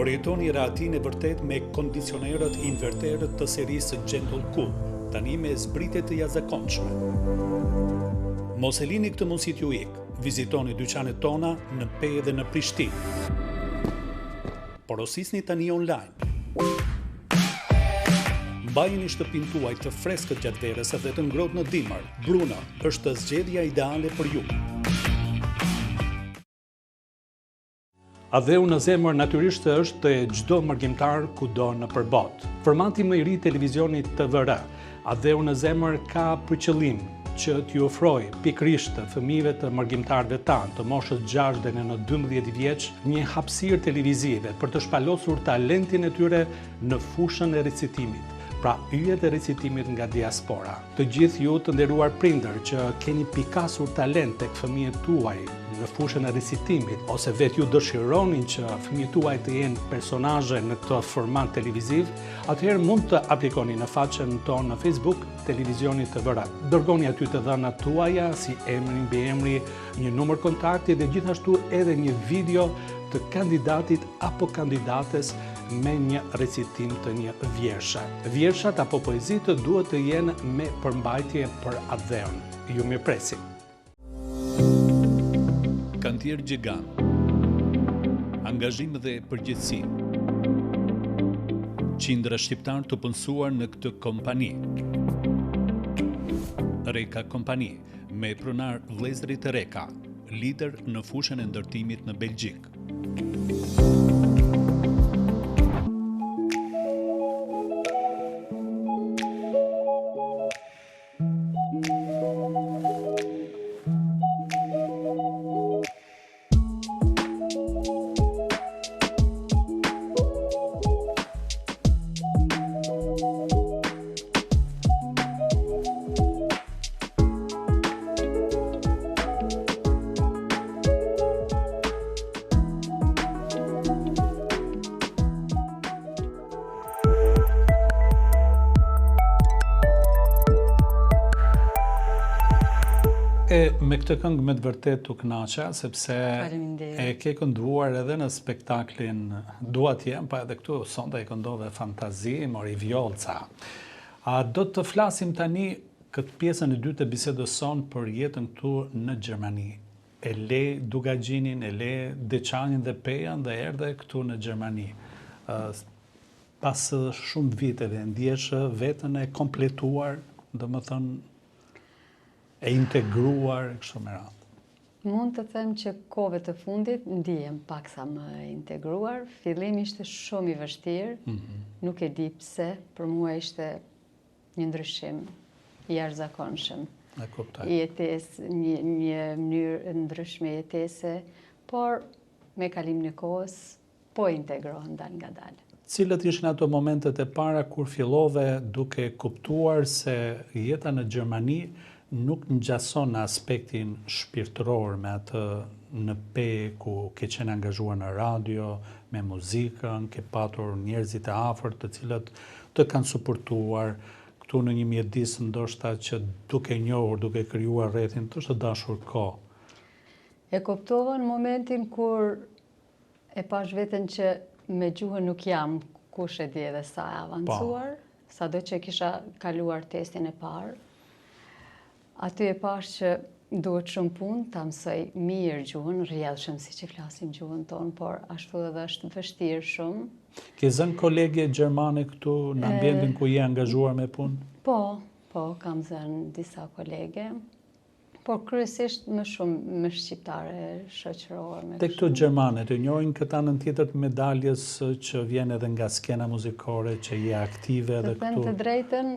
Përjetoni rahatin e vërtet me kondicionerët inverterët të serisë Gentle Cool, tani me zbritje të jashtëzakonshme. Mos e lini këtë mundësi t'ju ikë. Vizitoni dyqanet tona në Pejë dhe në Prishtinë. Porosisni tani online. Mbajini shtëpinë tuaj të freskët gjatë verës dhe të ngrohtë në dimër. Bruno është zgjedhja ideale për ju. Adheu në zemër natyrisht është e çdo mërgjimtar kudo në përbot. Formati më i ri i televizionit TVR, Adheu në zemër ka për qëllim që t'ju ofroj pikërisht fëmijëve të mërgjimtarëve tanë të moshës 6 dhe në 12 vjeç një hapësirë televizive për të shpalosur talentin e tyre në fushën e recitimit. Pra yjet e recitimit nga diaspora. Të gjithë ju të nderuar prindër që keni pikasur talent tek fëmijët tuaj në fushën e recitimit, ose vetë ju dëshironin që fëmijët tuaj të jenë personazhe në këtë format televiziv, atëherë mund të aplikoni në faqen tonë në Facebook Televizioni TV. Dërgoni aty të dhënat tuaja si emri, mbiemri, një numër kontakti dhe gjithashtu edhe një video të kandidatit apo kandidates me një recitim të një vjershe. Vjershat apo poezitë duhet të jenë me përmbajtje për atë dheun. Ju mirëpresim. Kantier gjigant, angazhim dhe përgjegjësi. Qindra shqiptar të punësuar në këtë kompani. Reka Kompani, me pronar vëllezërit e Reka, lider në fushën e ndërtimit në Belgjik. Me këtë këngë me të vërtet të kënaqa, sepse e ke kënduar edhe në spektaklin Dua t'jem, pa edhe këtu sonda i këndove Fantazi, mori vjolca. A do të flasim tani këtë pjesën e dytë të bisedës son për jetën këtu në Gjermani. E le Dugagjinin, e le Deçanin dhe Pejan dhe erdhe këtu në Gjermani. Pas shumë viteve, ndjesh vetën e kompletuar, do më thënë, e integruar kështu me radhë. Mund të them që kohëve të fundit ndihem pak sa më integruar. Fillimi ishte shumë i vështirë, nuk e di pse, për mua ishte një ndryshim i jashtëzakonshëm. E kuptoj. Një mënyrë ndryshme jetese, por me kalimin e kohës po integrohen dal nga dal. Cilët ishin ato momentet e para kur fillove duke kuptuar se jeta në Gjermani nuk ngjason në aspektin shpirtëror me atë në pe ku ke qenë angazhuar në radio, me muzikën, ke patur njerëzit e afërt të cilët të kanë suportuar këtu në një mjedis ndoshta që duke njohur, duke krijuar rrethin të të dashur kohë. E kuptova në momentin kur e pash veten që me gjuhën nuk jam kush e di edhe sa e avancuar, sado që kisha kaluar testin e parë. Aty e pash që duhet shumë punë, ta mësoj mirë gjuhën, rrjedhshëm si që flasim gjuhën tonë, por ashtu edhe është vështirë shumë. Ke zënë kolege gjermane këtu në ambientin ku je angazhuar me punë? Po, kam zënë disa kolege, por kryesisht më shumë me shqiptare shoqëror. Te këto gjermane, të njohin këtë anën tjetër të medaljes që vjen edhe nga skena muzikore, që je aktive edhe këtu? Të them të drejtën,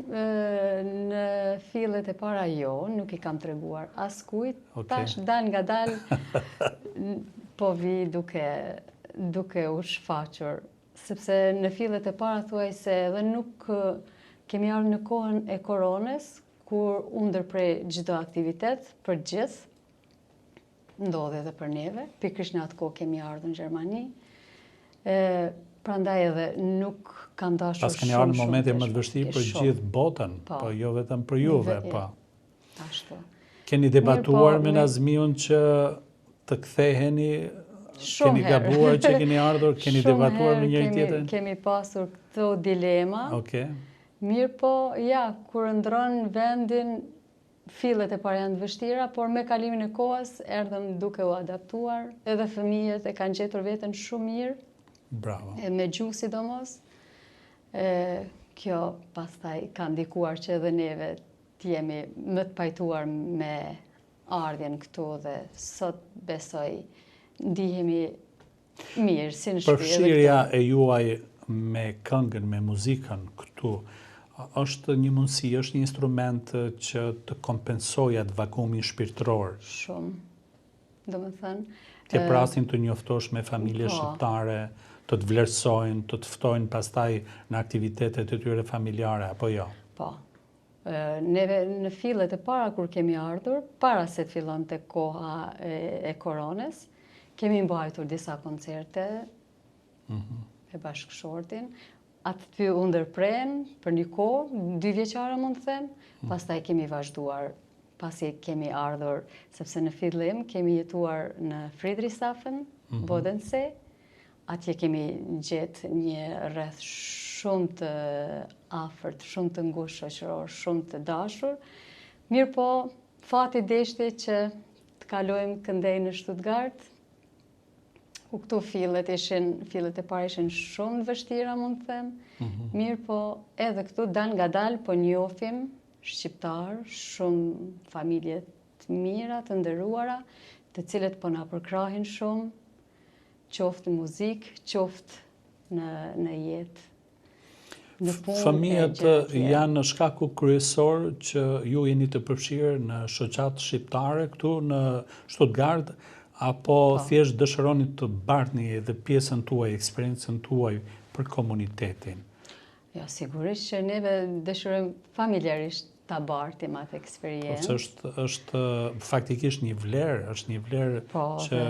në fillet e para jo, nuk i kam treguar askujt, tash dal nga dal, po vi duke u shfaqur, sepse në fillet e para thuaj se edhe nuk kemi ardhur në kohën e koronës, kur unë ndërprej çdo aktivitet për gjithë, ndodhe edhe për neve, pikërisht në atë kohë kemi ardhur në Gjermani, prandaj edhe nuk kam dashur shumë. Pas keni ardhur në momente më të vështirë për gjithë botën, po jo vetëm për juve, po. Ashtu. Keni debatuar me Nazmiun që të ktheheni, keni gabuar që keni ardhur, keni debatuar me njëri tjetrin? Kemi pasur këto dilema. Mirë po, ja, kur ndron vendin, fillet e parë janë të vështira, por me kalimin e kohës erdhëm duke u adaptuar, edhe fëmijët e kanë gjetur veten shumë mirë. Bravo. Me gjuhë sidomos. Kjo pastaj ka ndikuar që edhe neve t'jemi më të pajtuar me ardhjen këtu dhe sot besoj ndihemi mirë, si në shtëpi. Përfshirja e juaj me këngën, me muzikën këtu, është një mundësi, është një instrument që të kompensojë atë vakumin shpirtëror. Shumë. Do më thënë... Ke prasin të njoftosh me familje shqiptare, të të vlerësojnë, të të ftojnë pastaj në aktivitetet e tyre familjare, apo jo? Po. Neve në fillet e para kur kemi ardhur, para se të fillon të koha e koronës, kemi mbajtur disa koncerte e bashkëshortin. Atë ty u ndërprem për një kohë, 2 vjeqare mund të them, pastaj kemi vazhduar, pasi kemi ardhur, sepse në fillim kemi jetuar në Friedrichshafen, Bodensee, atje kemi gjetë një rreth shumë të afërt, shumë të ngushtë shoqëror, shumë të dashur. Mirë po, fati deshti që të kalojmë këndej në Stuttgart. Këtu fillet e parë ishin shumë të vështira, mund të them. Mirë po, edhe këtu dal nga dal, po njofim shqiptar, shumë familje të mira, të nderuara, të cilët po na përkrahin shumë, qoftë në muzikë, qoftë në jetë. Fëmijët janë shkaku kryesor që ju jeni të përfshirë në shoqat shqiptare këtu në Stuttgart, apo thjesht dëshironi të bartni edhe pjesën tuaj, eksperiencën tuaj për komunitetin? Jo, sigurisht që neve dëshirojmë familjarisht ta bartim atë eksperiencë. Po është faktikisht një vlerë, është një vlerë që...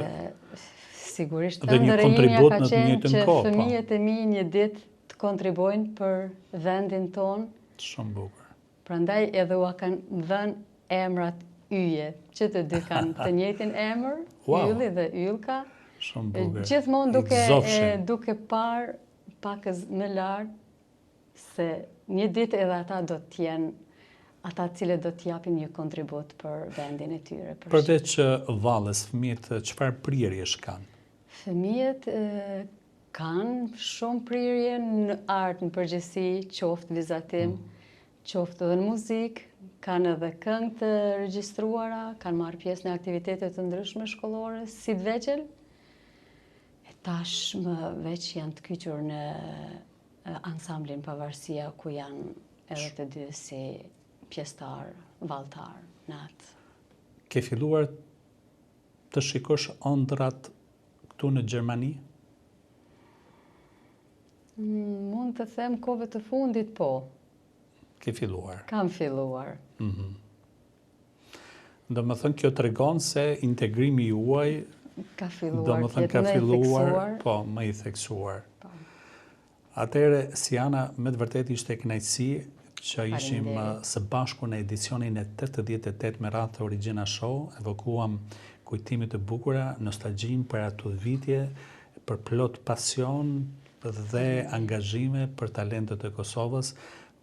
Sigurisht, dhe një kontribut në të njëjtën kohë. Që fëmijët e mi një ditë të kontribojnë për vendin tonë. Shumë bukur. Prandaj edhe ua kanë dhënë emrat yje, që të dy kanë të njëjtin emër, Ylli dhe Ylka. Shumë bukur. Gjithmonë duke parë pakës më lart se një ditë edhe ata do të jenë ata cilët do t'japin një kontribut për vendin e tyre. Përveç valles, fëmijët çfarë prirjesh kanë? Fëmijët kanë shumë prirje në art në përgjithësi, qoftë vizatim, qoftë edhe në muzikë, kanë edhe këngë të regjistruara, kanë marrë pjesë në aktivitete të ndryshme shkollore, si të vegjël. E tashmë veç janë të kyqur në ansamblin Pavarësia, ku janë edhe të dy si pjesëtar, valltar në atë. Ke filluar të shikosh ëndrat këtu në Gjermani? Mund të them kohëve të fundit, po. Ke filluar? Kam filluar. Do më thënë, kjo të regon se integrimi juaj ka filluar, do më thënë ka filluar, po, më i theksuar. Atere, Siana, me të vërtet ishte kënaqësi që ishim së bashku në edicionin e 88 me radhë të Origjina Show, evokuam kujtimit të bukura, nostalgjin për ato vitje, për plot pasion dhe angazhime për talentet e Kosovës,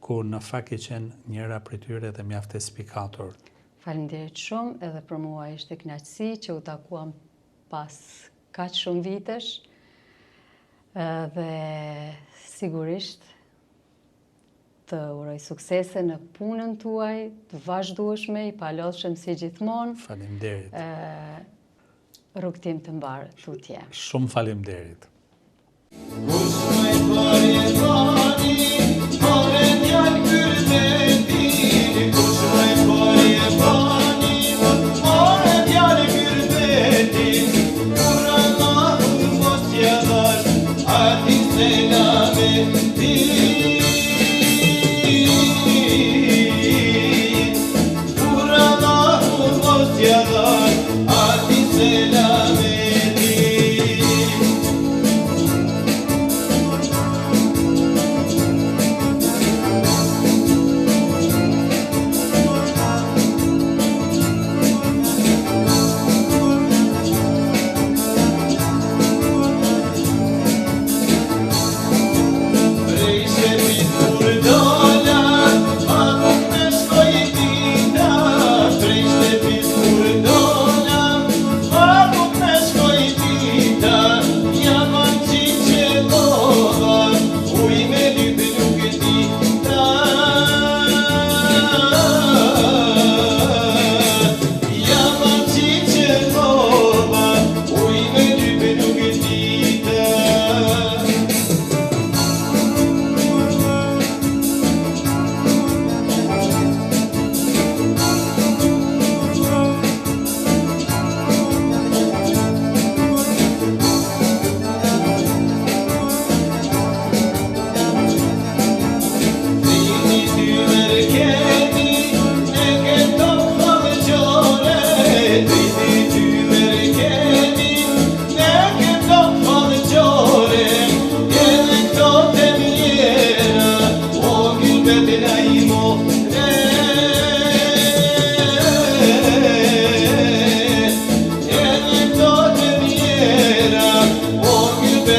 ku në fakt e qenë njëra prej tyre dhe mjaft e spikator. Faleminderit shumë, edhe për mua ishte kënaqësi që u takuam pas kaq shumë vitesh, dhe sigurisht të uroj suksese në punën tuaj, të vazhdueshme, i palodhshëm si gjithmonë. Faleminderit. Rrugtim të mbarë tutje. Shumë faleminderit.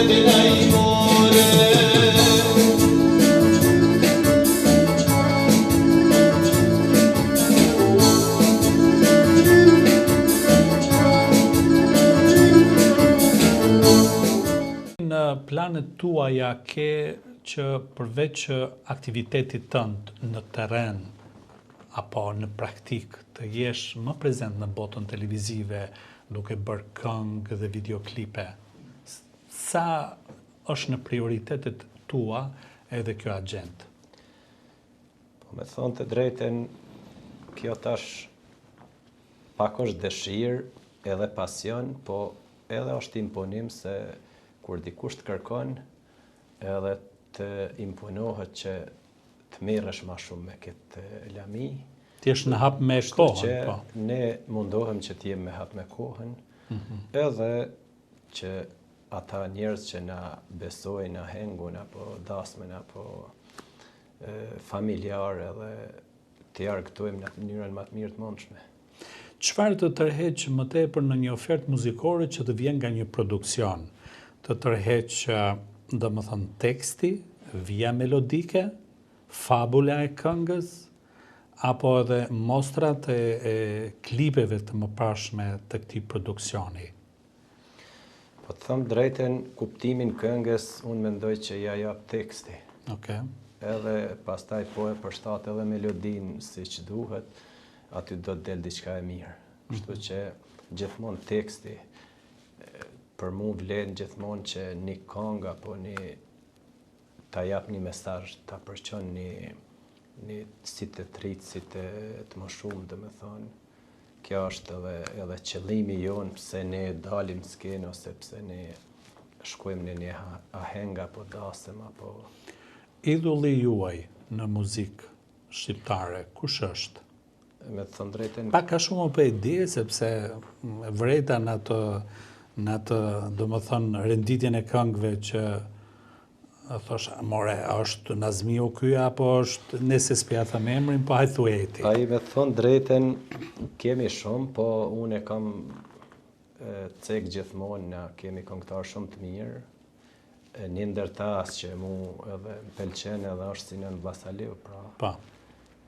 Në planet tuaja ke që përveç aktivitetit tënd në terren apo në praktik të jesh më prezent në botën televizive duke bërë këngë dhe videoklipe, sa është në prioritetet tua edhe kjo agent? Po me thonë të drejten, kjo tash pak është dëshirë edhe pasion, po edhe është imponim se kur dikush të kërkon edhe të imponohet që të merresh ma shumë me këtë lami. Ti jesh në hap me Kështu kohën, që po. ne mundohem që t'jem me hap me kohën, edhe që ata njerëz që na besojnë, na hengun, apo dasmen, apo familjar, edhe t'i argëtojmë në mënyrën më të mirë të mundshme. Çfarë të tërheq më tepër në një ofertë muzikore që të vjen nga një produksion? Të tërheq, domethënë, teksti, vija melodike, fabula e këngës, apo edhe mostrat e klipeve të mëparshme të këtij produksioni? Po të thëmë drejten, kuptimin këngës, unë mendoj që ja jap teksti. Okay. Edhe pastaj po e përshtat edhe melodin si që duhet, aty do të del diçka e mirë. Kështu që gjithmonë teksti, për mu vlen gjithmonë që një këngë apo ta jap një mesazh, ta përqon një si të tritë, si të më shumë, dhe me thonë. Kjo është edhe qëllimi jonë pse ne dalim skenë, ose pse ne shkojmë në një aheng apo dasëm, apo... Idulli juaj në muzikë shqiptare, kush është? Me të thënë drejten... Pak a shumë për e di, sepse vrejta në atë, do më thënë, renditjen e këngëve që thosh, more, është Nazmiu ky, apo është nëse s'pja thëm emrin, po hajtë thueti. A i me thonë drejten, kemi shumë, po unë e kam cek gjithmonë, na kemi këngëtar shumë të mirë. Një ndër ta që mu edhe më pëlqen edhe është Sinan Vllazaliu, pra. Pa.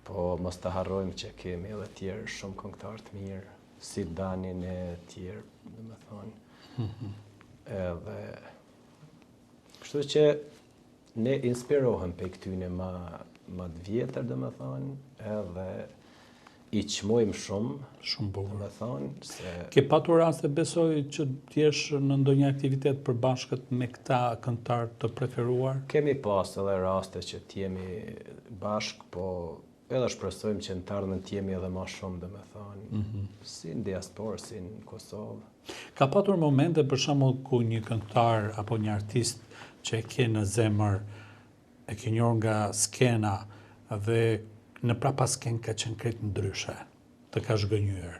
Po mos të harrojmë që kemi edhe tjerë shumë këngëtar të mirë, si Danin e tjerë, dhe me thonë. Edhe... Kështu që ne inspirohem pe këtyne ma të vjetër, dhe me thonë, edhe i qmojmë shumë, Shumë dhe bukur. me thonë, se... Ke patur raste, besoj, që t'jesh në ndonjë aktivitet përbashkët me këta këngëtar të preferuar? Kemi pas edhe raste që t'jemi bashkë, po edhe shpresojmë që në të ardhmen t'jemi edhe ma shumë, dhe me thonë, si në diasporë, si në Kosovë. Ka patur momente, për shembull, ku një këngëtar apo një artist që e ke në zemër, e ke njohur nga skena dhe në prapa skenë ka qenë krejt ndryshe, të ka zhgënjur.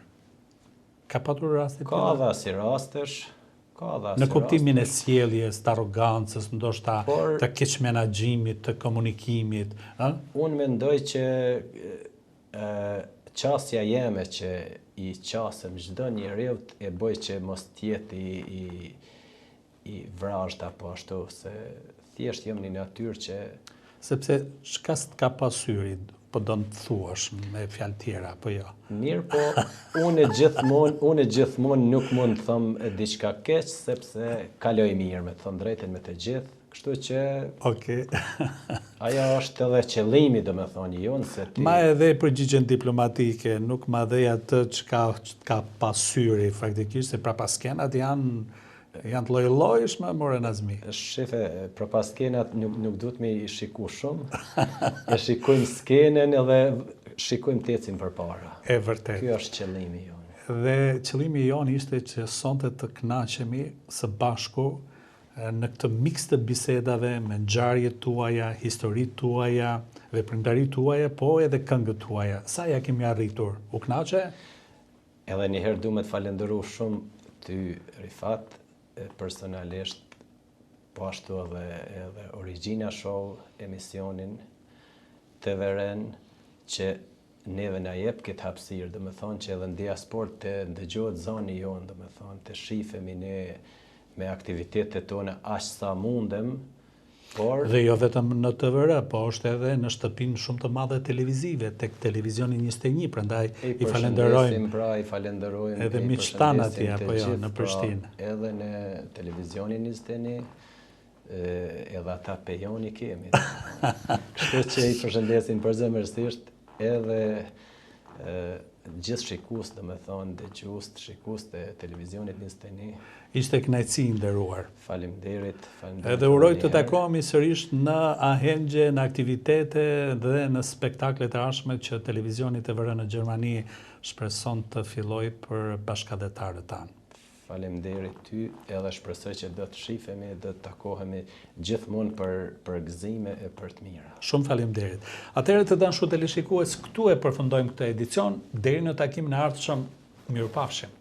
Ka patur raste Ka dhe si rastesh, në kuptimin e sjelljes, të arrogancës, ndoshta Por- të keq menaxhimit, të komunikimit, ë? Unë mendoj që qasja jeme që i qasëm çdo njeriut e bëj që mos tjetë i vrasht apo ashtu, se thjesht jam një natyrë që Sepse çka s'ka pasyri, po do të thuash me fjalë tjera, apo jo? mirë, po unë gjithmonë nuk mund të them diçka keq, sepse kaloj mirë, me të thënë drejten me të gjithë, kështu që Okej. ajo është edhe qëllimi, domethënë jonë, se ti... Ma edhe përgjigjen diplomatike, nuk ma dhej atë çka pasyri faktikisht, se prapa skenat janë të lloj-llojshme, more Nazmi. Shefe, përpas skenat nuk duhet me i shiku shumë, e shikojmë skenën edhe shikojmë tecin përpara. E vërtet. Ky është qëllimi jonë. Dhe qëllimi jonë ishte që sonte të kënaqemi së bashku në këtë miks të bisedave me ngjarjet tuaja, historitë tuaja, veprimtaritë tuaja, po edhe këngët tuaja. Sa ja kemi arritur? U kënaqe? Edhe njëherë du me të falenderu shumë ty, Rifat, personalisht, po ashtu edhe Origjina Show, emisionin të veren, që neve na jep këtë hapësirë, dhe me thonë që edhe në diasport të ndëgjohet zoni jonë, dhe me thonë të shifemi ne me aktivitetet tona aq sa mundem, por Dhe jo vetëm në TVR, po është edhe në shtëpinë shumë të madhe televizive, tek televizioni 21, prandaj i falenderojmë. Pra, i falenderojmë edhe miqtan atje, apo jo, në Prishtinë. Edhe në televizionin 21, edhe ata pejoni kemi. Kështu që i përshëndesim përzemërsisht edhe gjithë shikus, dhe me thonë, dëgjues, shikus të televizionit 21. Ishte kënaqësi nderuar. Faleminderit. Edhe uroj të takohemi sërish në ahengje, në aktivitete dhe në spektaklet e ardhshme që televizioni TVR në Gjermani shpreson të filloj për bashkëdhetarët tanë. Faleminderit ty, edhe shpresoj që do të shifemi, do të takohemi gjithmonë për gëzime e për të mira. Shumë faleminderit. Atëherë të dashur teleshikues, këtu e përfundojmë këtë edicion, deri në takimin e ardhshëm, mirupafshim.